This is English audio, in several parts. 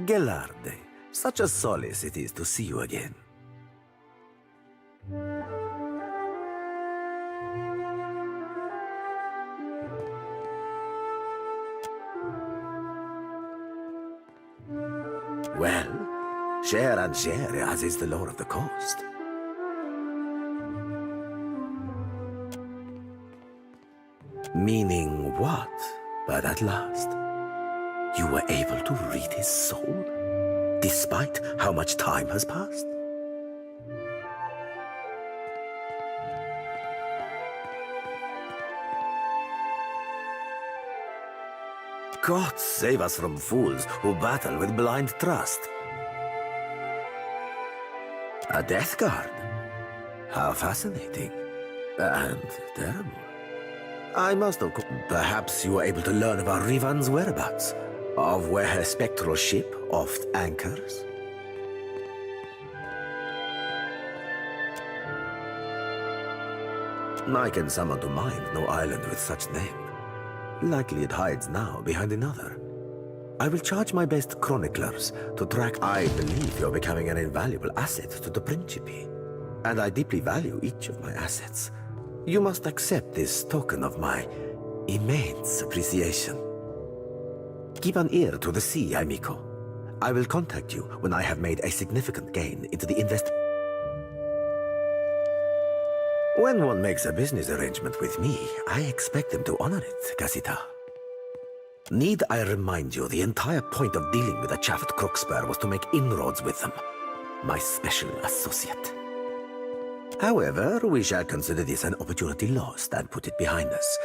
Gelarde, such a solace it is to see you again. Well, share and share, as is the law of the coast. Meaning what? But at last, you were able to read his soul, despite how much time has passed? God save us from fools who battle with blind trust. A death guard? How fascinating. And terrible. I must have... Perhaps you were able to learn about Rivan's whereabouts, of where her spectral ship oft anchors? I can summon to mind no island with such name. Likely it hides now behind another. I will charge my best chroniclers to track. I believe you're becoming an invaluable asset to the Principe, and I deeply value each of my assets. You must accept this token of my immense appreciation. Keep an ear to the sea, amico. I will contact you when I have made a significant gain into the invest. When one makes a business arrangement with me, I expect them to honor it, Casita. Need I remind you, the entire point of dealing with the chaff at Crookspur was to make inroads with them, my special associate. However, we shall consider this an opportunity lost and put it behind us.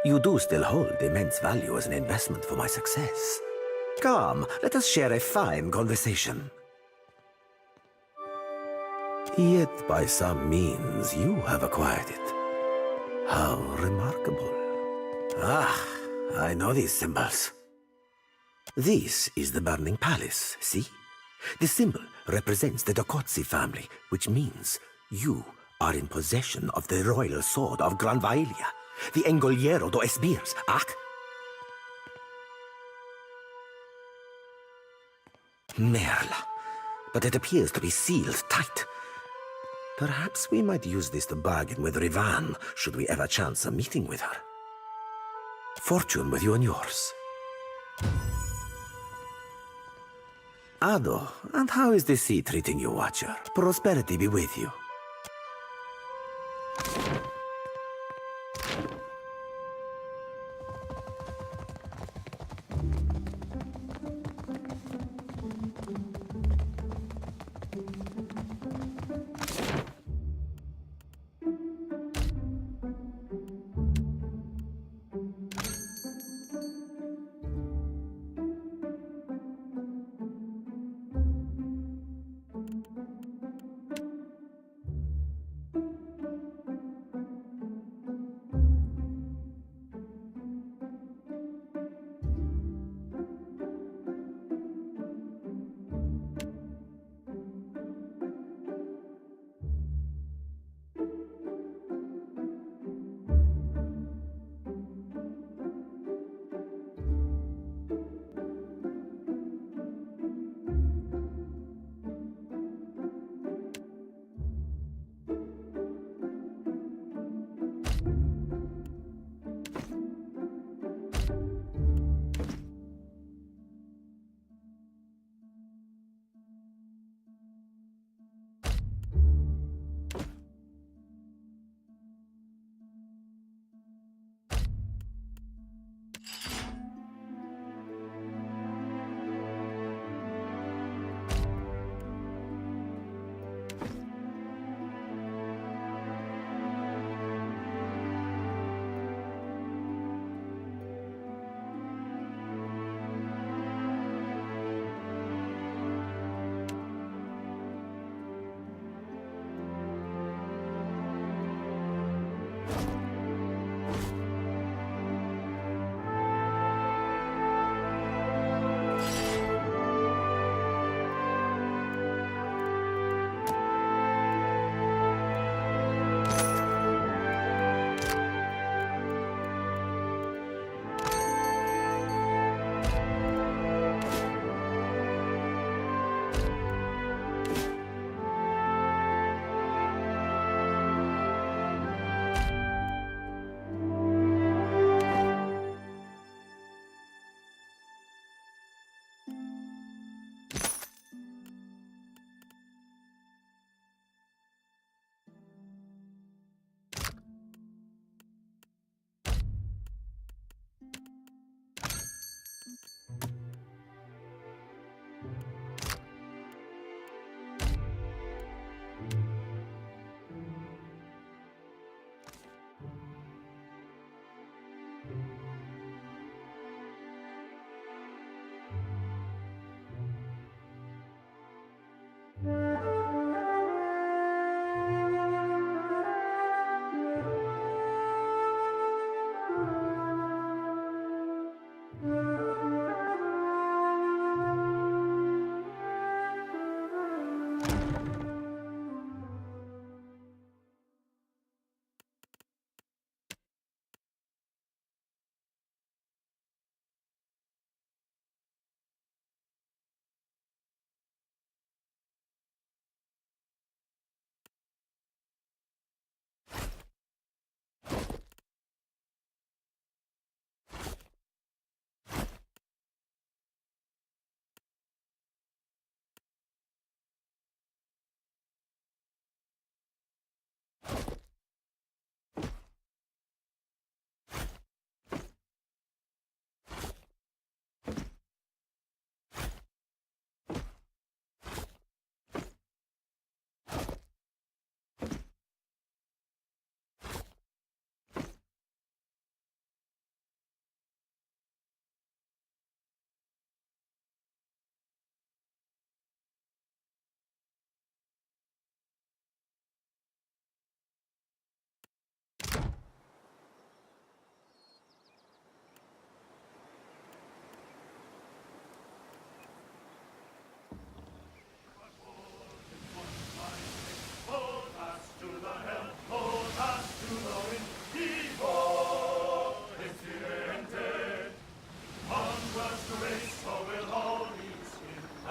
You do still hold immense value as an investment for my success. Come, let us share a fine conversation. Yet by some means you have acquired it. How remarkable. Ah, I know these symbols. This is the Burning Palace, see? The symbol represents the Dokotsi family, which means you are in possession of the royal sword of Gran Vaelia, the Engoliero do Esbirs, ac? Merla, but it appears to be sealed tight. Perhaps we might use this to bargain with Rivan, should we ever chance a meeting with her. Fortune with you and yours. Ado, and how is the sea treating you, Watcher? Prosperity be with you.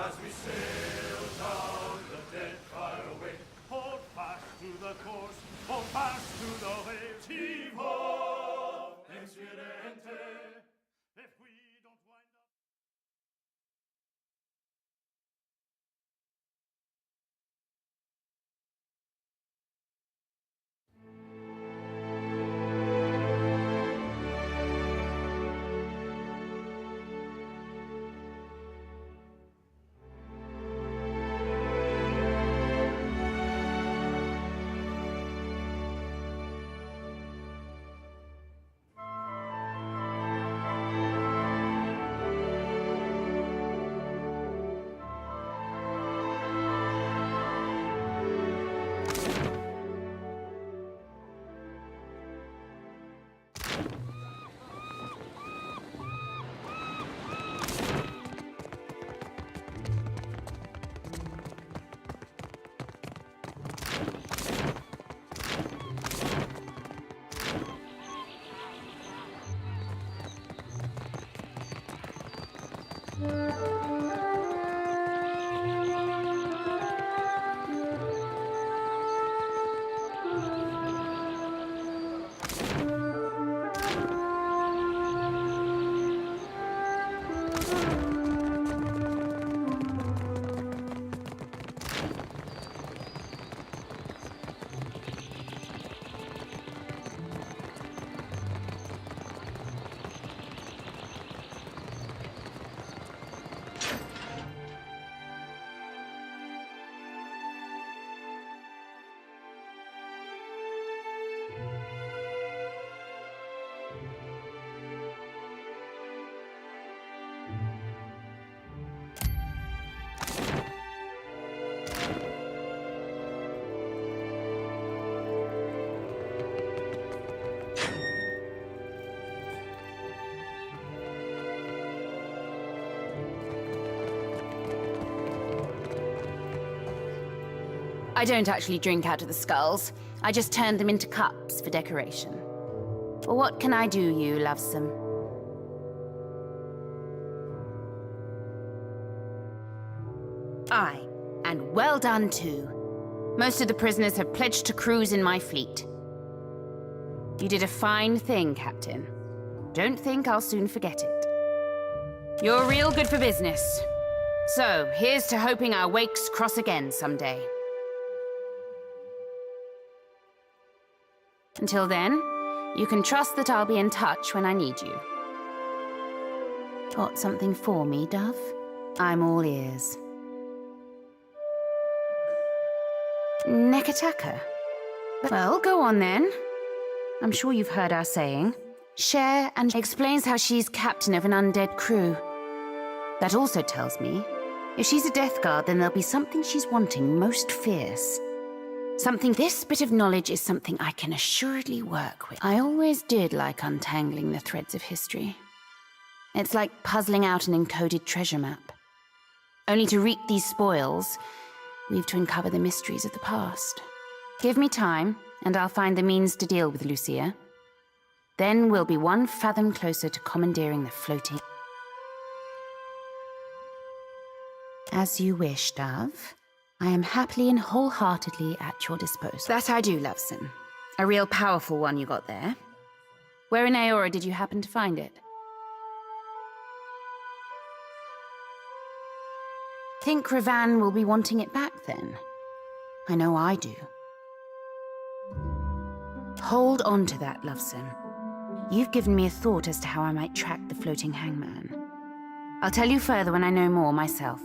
As we sail down the Deadfire away, hold fast to the course, hold fast to the waves. Heave ho, expirente. If we don't wind up. I don't actually drink out of the skulls. I just turned them into cups for decoration. But what can I do, you lovesome? Aye, and well done too. Most of the prisoners have pledged to cruise in my fleet. You did a fine thing, Captain. Don't think I'll soon forget it. You're real good for business. So, here's to hoping our wakes cross again someday. Until then, you can trust that I'll be in touch when I need you. Got something for me, Dove? I'm all ears. Nekataka? Well, go on then. I'm sure you've heard our saying. Share and explains how she's captain of an undead crew. That also tells me, if she's a Death Guard, then there'll be something she's wanting most fierce. This bit of knowledge is something I can assuredly work with. I always did like untangling the threads of history. It's like puzzling out an encoded treasure map. Only to reap these spoils, we've to uncover the mysteries of the past. Give me time, and I'll find the means to deal with Lucia. Then we'll be one fathom closer to commandeering the floating... As you wish, Dove. I am happily and wholeheartedly at your disposal. That I do, Loveson. A real powerful one you got there. Where in Aora did you happen to find it? Think Ravan will be wanting it back then? I know I do. Hold on to that, Loveson. You've given me a thought as to how I might track the floating hangman. I'll tell you further when I know more myself.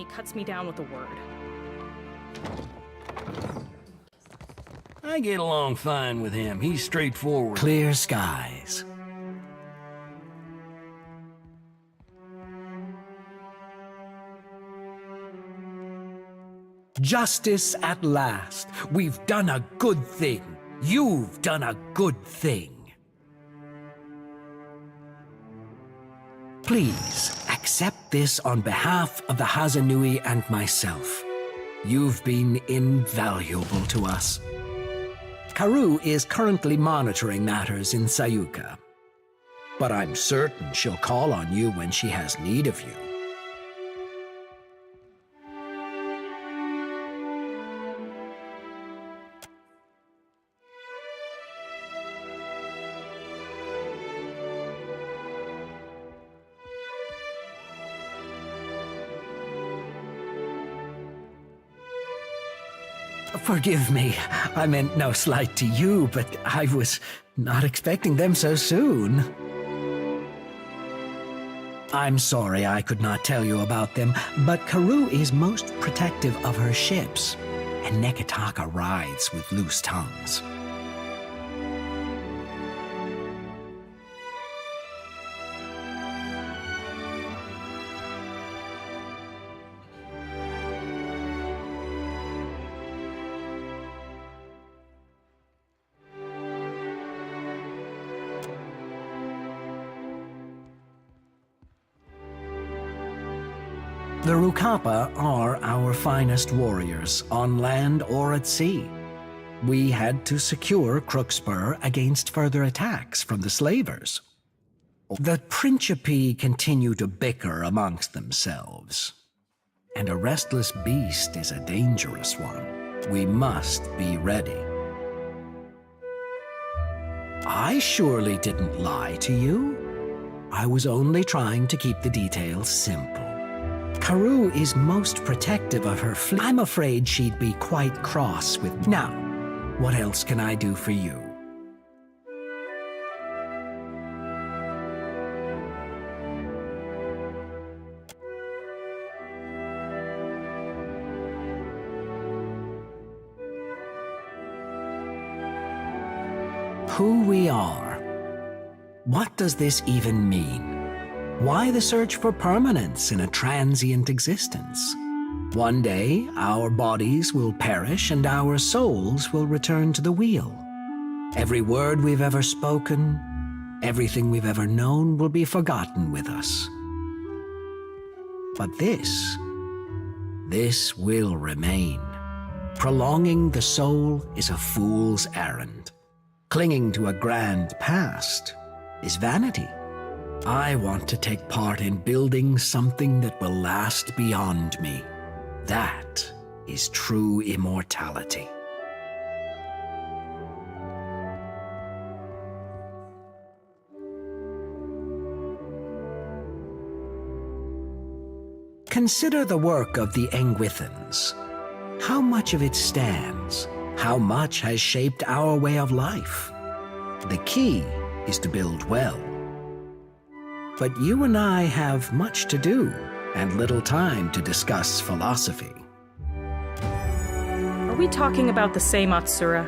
he cuts me down with a word. I get along fine with him. He's straightforward. Clear skies. Justice at last. We've done a good thing. You've done a good thing. Please accept this on behalf of the Hazanui and myself. You've been invaluable to us. Karu is currently monitoring matters in Sayuka, but I'm certain she'll call on you when she has need of you. Forgive me, I meant no slight to you, but I was not expecting them so soon. I'm sorry I could not tell you about them, but Karu is most protective of her ships, and Nekataka rides with loose tongues. The Rukapa are our finest warriors, on land or at sea. We had to secure Crookspur against further attacks from the slavers. The Principi continue to bicker amongst themselves, and a restless beast is a dangerous one. We must be ready. I surely didn't lie to you. I was only trying to keep the details simple. Karu is most protective of her fleet. I'm afraid she'd be quite cross with me. Now, what else can I do for you? Who we are. What does this even mean? Why the search for permanence in a transient existence? One day, our bodies will perish and our souls will return to the wheel. Every word we've ever spoken, everything we've ever known will be forgotten with us. But this will remain. Prolonging the soul is a fool's errand. Clinging to a grand past is vanity. I want to take part in building something that will last beyond me. That is true immortality. Consider the work of the Engwithans. How much of it stands? How much has shaped our way of life? The key is to build well. But you and I have much to do, and little time to discuss philosophy. Are we talking about the same Atsura?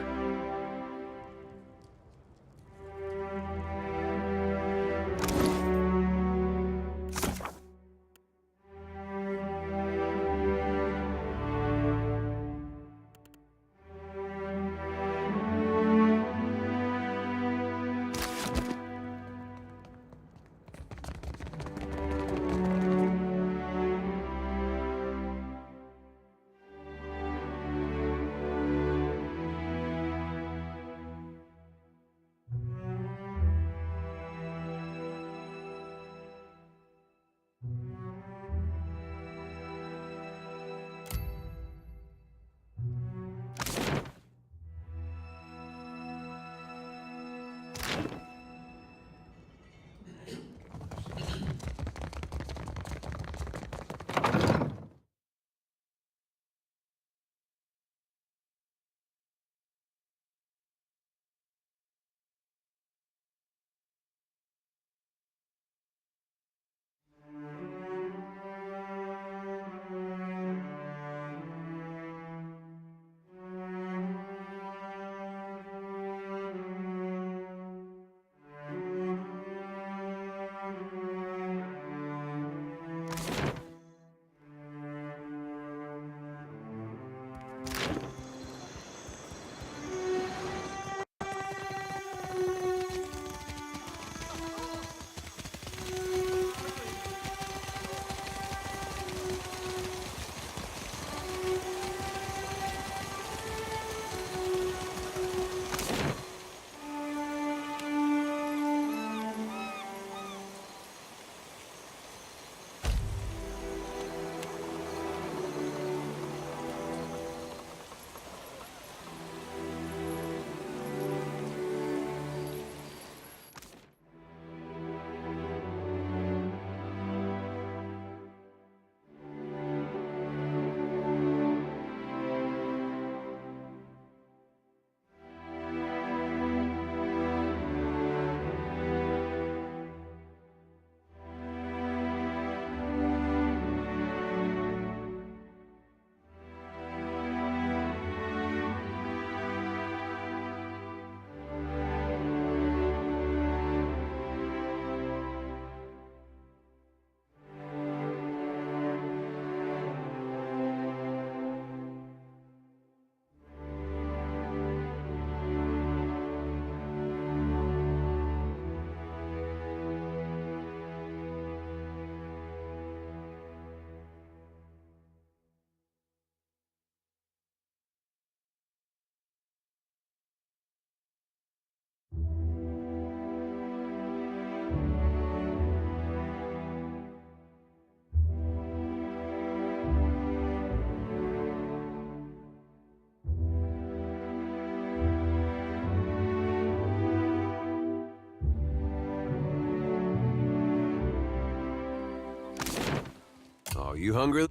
Are you hungry?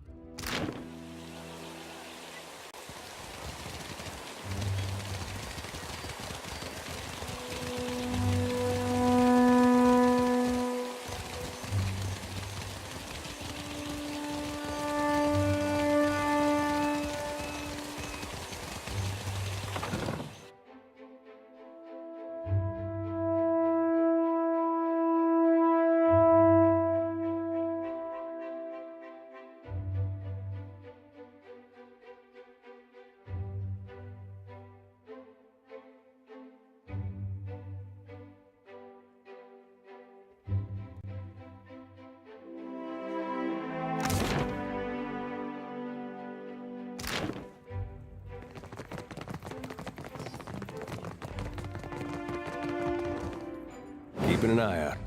Keeping an eye out.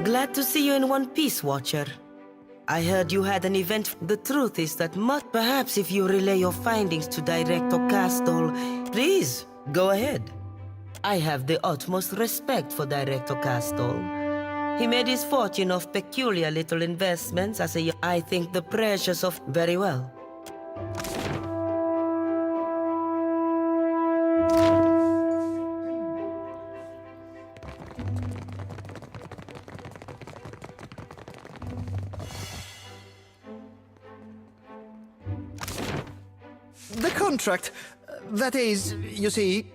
Glad to see you in one piece, Watcher. I heard you had an event. The truth is that perhaps if you relay your findings to Director Castell, please, go ahead. I have the utmost respect for Director Castell. He made his fortune of peculiar little investments as a I think the precious of very well. The contract. That is, you see...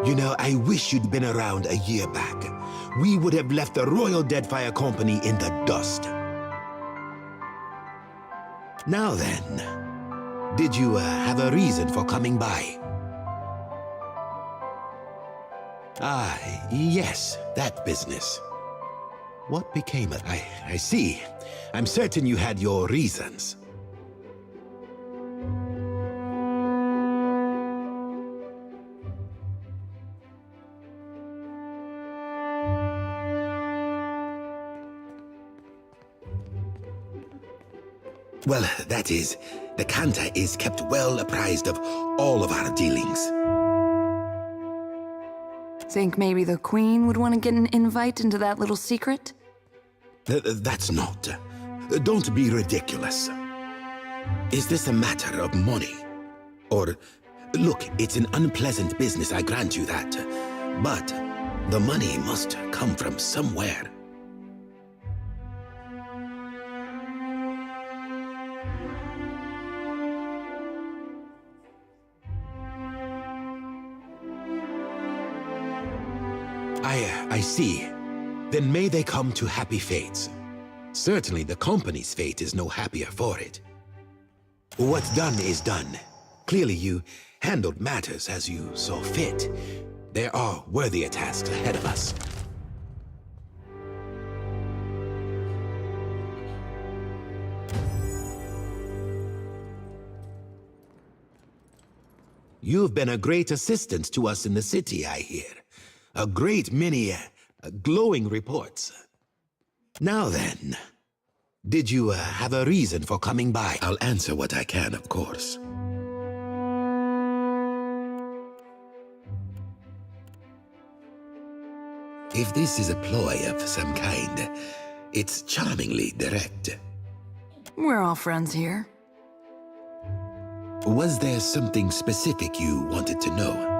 You know, I wish you'd been around a year back. We would have left the Royal Deadfire Company in the dust. Now then, did you have a reason for coming by? Ah, yes, that business. What became of it? I see. I'm certain you had your reasons. Well, that is, the Cantor is kept well apprised of all of our dealings. Think maybe the Queen would want to get an invite into that little secret? That's not. Don't be ridiculous. Is this a matter of money? Or, look, it's an unpleasant business, I grant you that. But the money must come from somewhere. I see. Then may they come to happy fates. Certainly the company's fate is no happier for it. What's done is done. Clearly you handled matters as you saw fit. There are worthier tasks ahead of us. You've been a great assistance to us in the city, I hear. A great many glowing reports. Now then, did you have a reason for coming by? I'll answer what I can, of course. If this is a ploy of some kind, it's charmingly direct. We're all friends here. Was there something specific you wanted to know?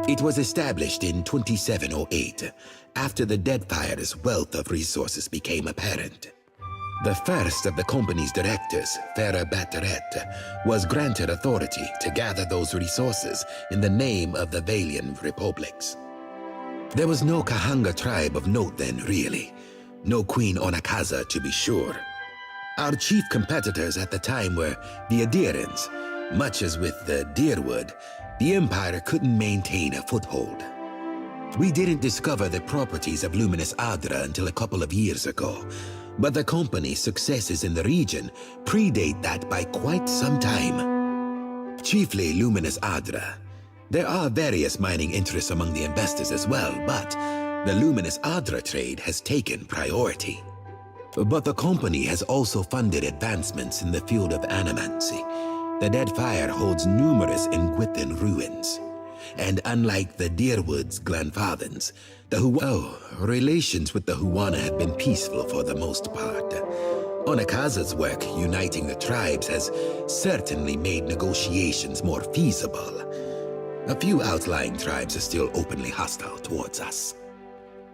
It was established in 2708, after the Deadfire's wealth of resources became apparent. The first of the company's directors, Farah Batteret, was granted authority to gather those resources in the name of the Valian Republics. There was no Kahanga tribe of note then, really. No Queen Onakaza, to be sure. Our chief competitors at the time were the Adirans. Much as with the Deerwood, the Empire couldn't maintain a foothold. We didn't discover the properties of Luminous Adra until a couple of years ago, but the company's successes in the region predate that by quite some time. Chiefly Luminous Adra. There are various mining interests among the investors as well, but the Luminous Adra trade has taken priority. But the company has also funded advancements in the field of animancy. The Deadfire holds numerous Ingwithan ruins. And unlike the Deerwood's grandfathers, relations with the Huana have been peaceful for the most part. Onakaza's work uniting the tribes has certainly made negotiations more feasible. A few outlying tribes are still openly hostile towards us.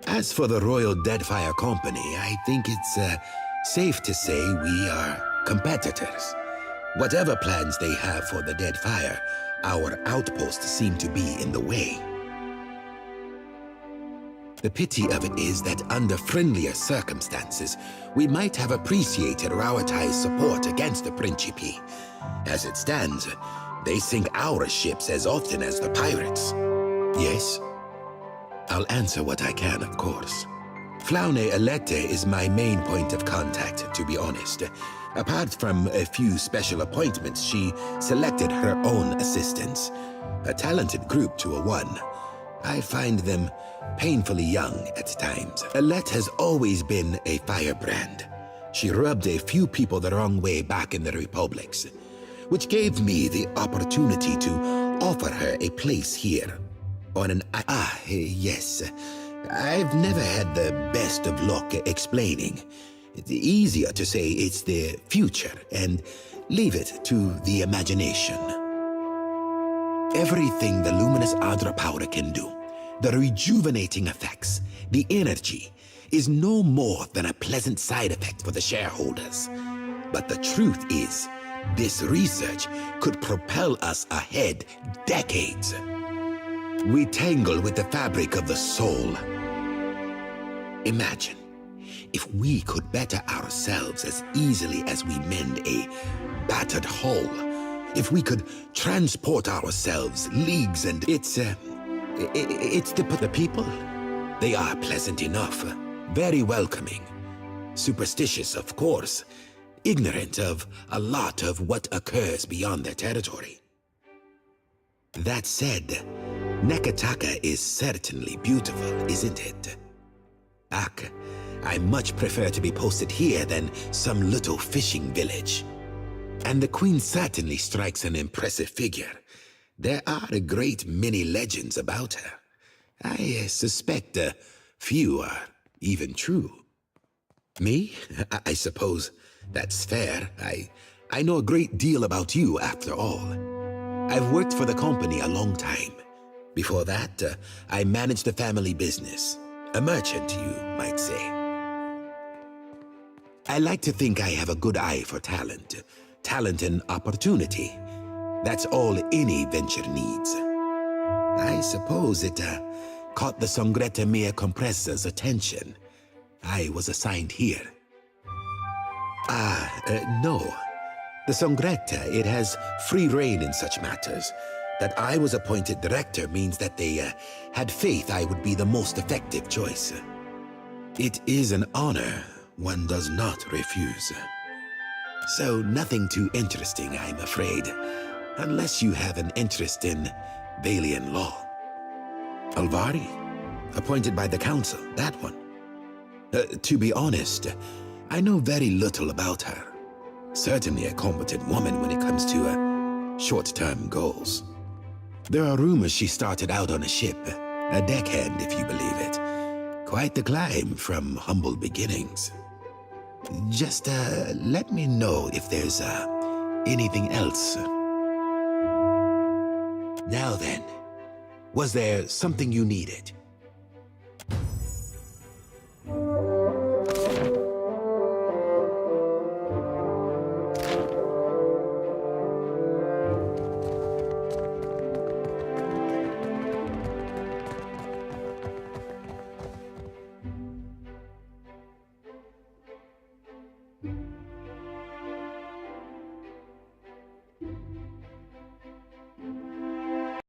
As for the Royal Deadfire Company, I think it's safe to say we are competitors. Whatever plans they have for the Deadfire, our outposts seem to be in the way. The pity of it is that under friendlier circumstances, we might have appreciated Rawatai's support against the Principe. As it stands, they sink our ships as often as the pirates. Yes? I'll answer what I can, of course. Flaune Alette is my main point of contact, to be honest. Apart from a few special appointments, she selected her own assistants. A talented group to a one. I find them painfully young at times. Alette has always been a firebrand. She rubbed a few people the wrong way back in the Republics, which gave me the opportunity to offer her a place here. On an... yes. I've never had the best of luck explaining. It's easier to say it's the future and leave it to the imagination. Everything the Luminous Adra powder can do, the rejuvenating effects, the energy, is no more than a pleasant side effect for the shareholders. But the truth is, this research could propel us ahead decades. We tangle with the fabric of the soul. Imagine if we could better ourselves as easily as we mend a battered hull. If we could transport ourselves leagues and it's the people. They are pleasant enough, very welcoming. Superstitious, of course. Ignorant of a lot of what occurs beyond their territory. That said, Nekataka is certainly beautiful, isn't it? I much prefer to be posted here than some little fishing village. And the Queen certainly strikes an impressive figure. There are a great many legends about her. I suspect a few are even true. Me? I suppose that's fair. I know a great deal about you, after all. I've worked for the company a long time. Before that, I managed the family business. A merchant, you might say. I like to think I have a good eye for talent. Talent and opportunity. That's all any venture needs. I suppose it caught the Songreta Mia Compressor's attention. I was assigned here. No. The Songreta, it has free rein in such matters. That I was appointed director means that they had faith I would be the most effective choice. It is an honor one does not refuse. So nothing too interesting, I'm afraid. Unless you have an interest in Valian law. Alvari? Appointed by the council, that one. To be honest, I know very little about her. Certainly a competent woman when it comes to short-term goals. There are rumors she started out on a ship, a deckhand if you believe it. Quite the climb from humble beginnings. Just let me know if there's anything else. Now then, was there something you needed?